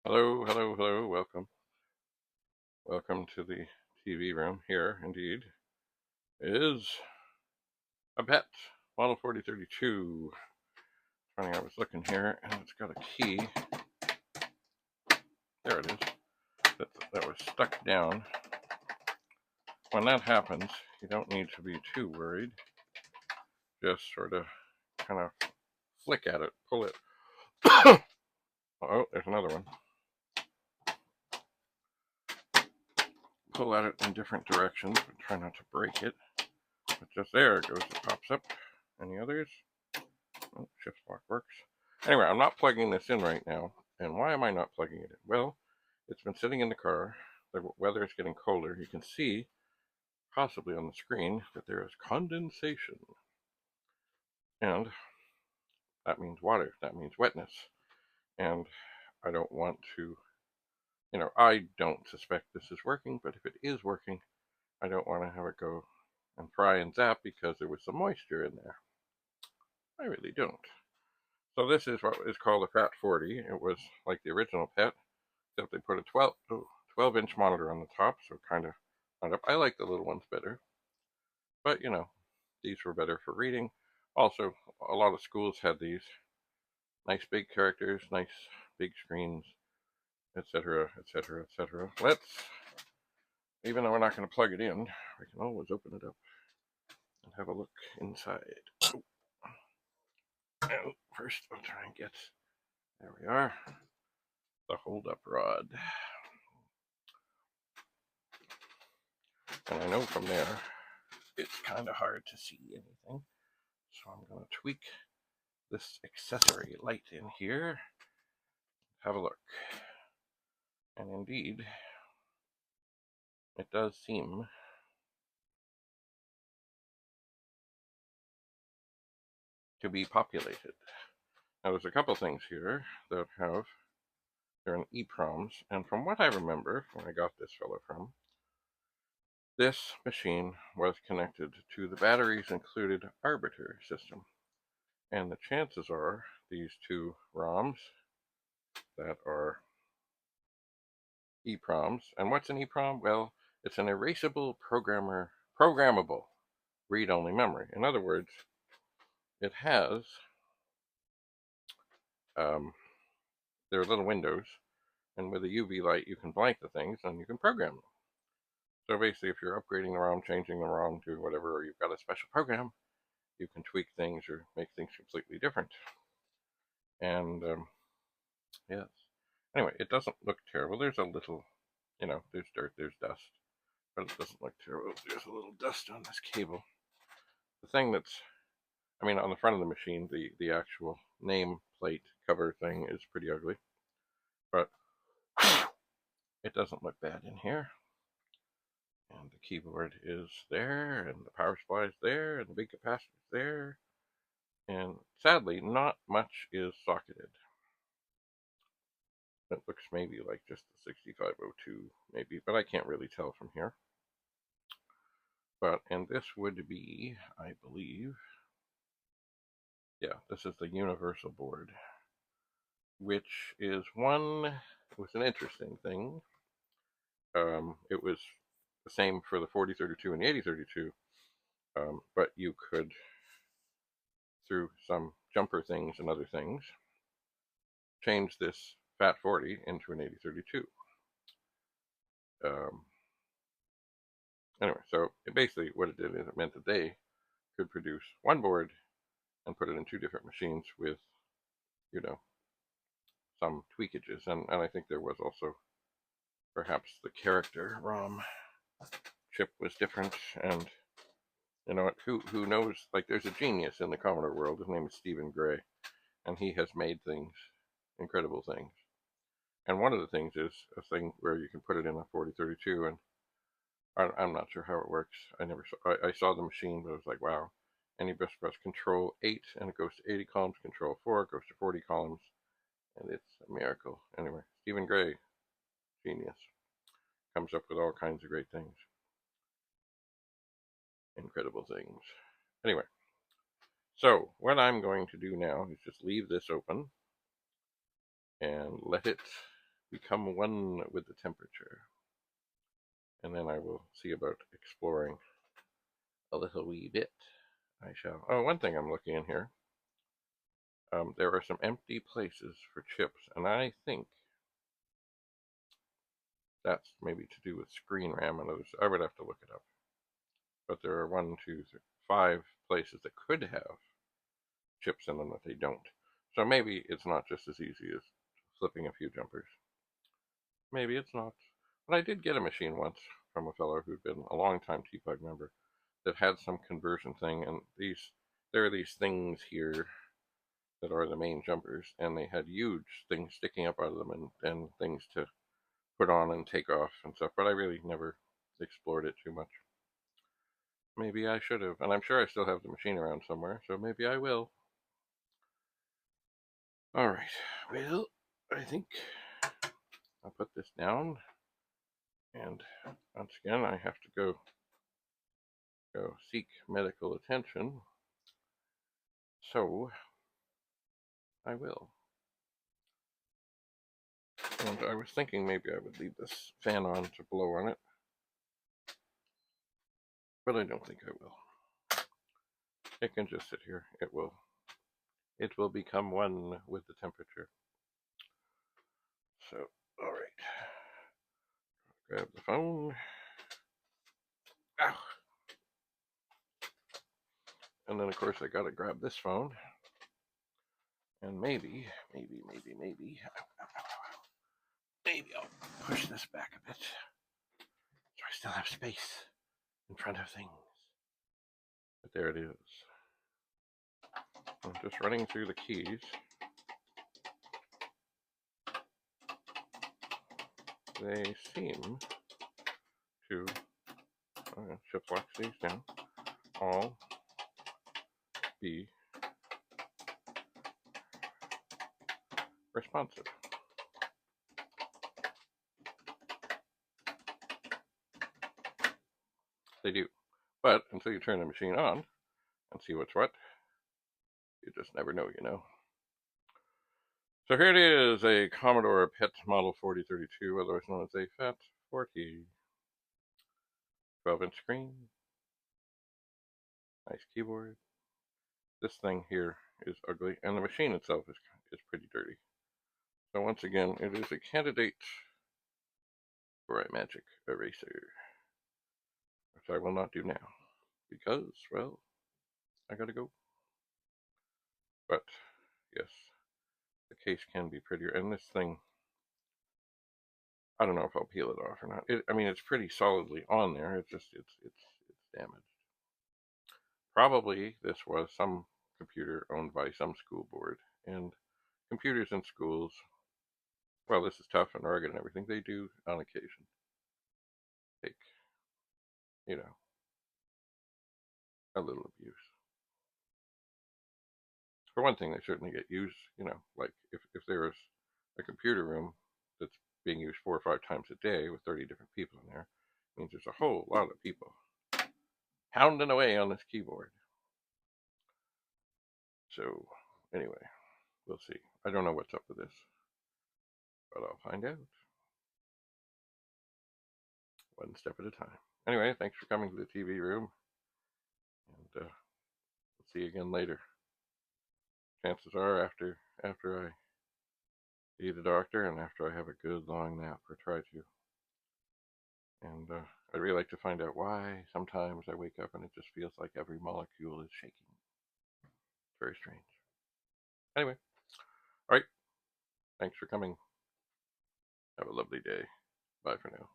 Hello, hello, hello, welcome. Welcome to the TV room. Here, indeed, is a pet, Model 4032. Funny, I was looking here, and it's got a key. There it is. That was stuck down. When that happens, you don't need to be too worried. Just sort of kind of flick at it, pull it. Oh, there's another one. Pull at it in different directions, but try not to break it. But just there it goes, it pops up. Any others? Oh, shift lock works. Anyway, I'm not plugging this in right now. And why am I not plugging it in? Well, it's been sitting in the car. The weather is getting colder. You can see, possibly on the screen, that there is condensation. And that means water. That means wetness. And I don't want to, I don't suspect this is working, but if it is working, I don't want to have it go and fry and zap because there was some moisture in there. I really don't. So this is what is called a Fat 40. It was like the original Pet, except they put a 12-inch monitor on the top, so kind of wound up. I like the little ones better, but these were better for reading. Also, a lot of schools had these nice big characters, nice big screens, etc., etc., etc. Even though we're not going to plug it in, we can always open it up and have a look inside. Oh, first, I'll try and get, there we are, the hold-up rod. And I know from there, it's kind of hard to see anything. So I'm going to tweak this accessory light in here. Have a look. And indeed, it does seem to be populated. Now there's a couple things here that they're in EPROMs, and from what I remember, when I got this fellow from, this machine was connected to the batteries included arbiter system. And the chances are these two ROMs that are EPROMs. And what's an EPROM? Well, it's an erasable programmable read-only memory. In other words, it has there are little windows, and with a UV light, you can blank the things and you can program them. So basically, if you're upgrading the ROM, changing the ROM to whatever, or you've got a special program, you can tweak things or make things completely different. And yes. Anyway, it doesn't look terrible. There's a little, there's dirt, there's dust, but it doesn't look terrible. There's a little dust on this cable. The thing that's, on the front of the machine, the actual name plate cover thing is pretty ugly, but it doesn't look bad in here. And the keyboard is there, and the power supply is there, and the big capacitor is there, and sadly, not much is socketed. It looks maybe like just the 6502, maybe, but I can't really tell from here. And this would be, I believe, yeah, this is the universal board, which is was an interesting thing. It was the same for the 4032 and the 8032, but you could, through some jumper things and other things, change this Fat 40 into an 8032. Anyway, so basically what it did is it meant that they could produce one board and put it in two different machines with, some tweakages. And I think there was also perhaps the character ROM chip was different. And who knows? Like, there's a genius in the Commodore world. His name is Stephen Gray, and he has made things, incredible things. And one of the things is a thing where you can put it in a 4032, and I'm not sure how it works. I saw the machine, but I was like, wow. And you just press Control 8, and it goes to 80 columns. Control 4, it goes to 40 columns, and it's a miracle. Anyway, Stephen Gray, genius, comes up with all kinds of great things, incredible things. Anyway, so what I'm going to do now is just leave this open and let it become one with the temperature. And then I will see about exploring a little wee bit. I shall. Oh, one thing I'm looking in here. There are some empty places for chips, and I think that's maybe to do with screen RAM and others. I would have to look it up. But there are 1, 2, 3, 5 places that could have chips in them that they don't. So maybe it's not just as easy as flipping a few jumpers. Maybe it's not. But I did get a machine once from a fellow who'd been a long time TPUG member that had some conversion thing, and there are these things here that are the main jumpers, and they had huge things sticking up out of them and things to put on and take off and stuff, but I really never explored it too much. Maybe I should have, and I'm sure I still have the machine around somewhere, so maybe I will. All right, well, I think I'll put this down, and once again, I have to go seek medical attention, so I will. And I was thinking maybe I would leave this fan on to blow on it, but I don't think I will. It can just sit here. It will become one with the temperature. So, all right. Grab the phone. Ow. And then, of course, I gotta grab this phone. And maybe I'll push this back a bit so I still have space in front of things. But there it is. I'm just running through the keys. They seem to, shift lock these down, all be responsive. They do. But until you turn the machine on and see what's what, you just never know, you know. So here it is, a Commodore PET Model 4032, otherwise known as a FAT 40. 12-inch screen. Nice keyboard. This thing here is ugly, and the machine itself is pretty dirty. So once again, it is a candidate for a magic eraser, which I will not do now, because, well, I gotta go. But, yes, the case can be prettier, and this thing, I don't know if I'll peel it off or not. I mean, it's pretty solidly on there. It's just, it's damaged. Probably this was some computer owned by some school board, and computers in schools, well, this is tough and rugged and everything, they do, on occasion, take, you know, a little abuse. For one thing, they certainly get used, you know, like if there is a computer room that's being used 4 or 5 times a day with 30 different people in there, it means there's a whole lot of people pounding away on this keyboard. So, anyway, we'll see. I don't know what's up with this, but I'll find out. One step at a time. Anyway, thanks for coming to the TV room, and we'll see you again later. Chances are after I see the doctor and after I have a good long nap, or try to. And I'd really like to find out why sometimes I wake up and it just feels like every molecule is shaking. It's very strange. Anyway, all right. Thanks for coming. Have a lovely day. Bye for now.